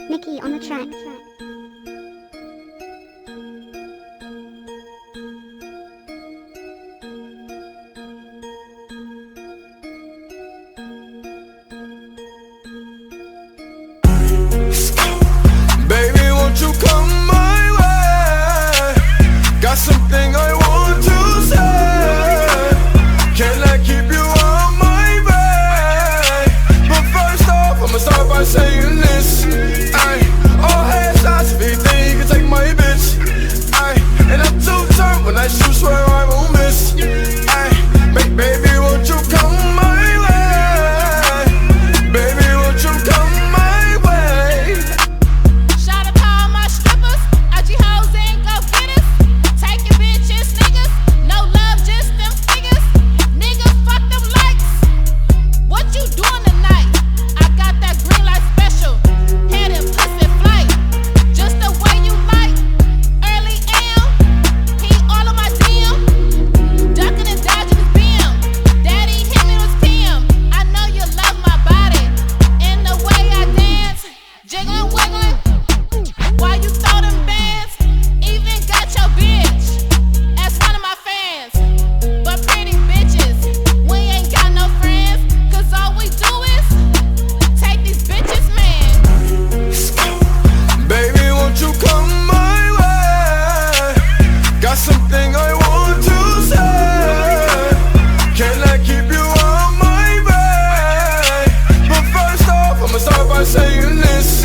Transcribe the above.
Nikki on the track. Baby, won't you come my way? Got something I want to say. Can I keep you on my way? But first off, I'ma start by saying this. All headshots, if you think you can take my bitch. And I'm too turned when I shoot, swear I won't miss. Baby, won't you come my way? Baby, won't you come my way? Shout out to all my strippers, IG hoes and go getters. Take your bitches, niggas. No love, just them figures. Nigga, fuck them likes. What you doing tonight? I got that green light special. Head and pussy flight. Just the way you like. Early AM. He all of my DM. Ducking and dodging his BM. Daddy hit me with PM. I know you love my body. And the way I dance. Jiggling, wiggling. Why you throw them bands? Even got your bitch as one of my fans. But pretty bitches, we ain't got no friends. Cause all we do is take these bitches, man. Baby, won't you come my way? Got something I want to say. Can I keep you on my way? But first off, I'ma start by saying this.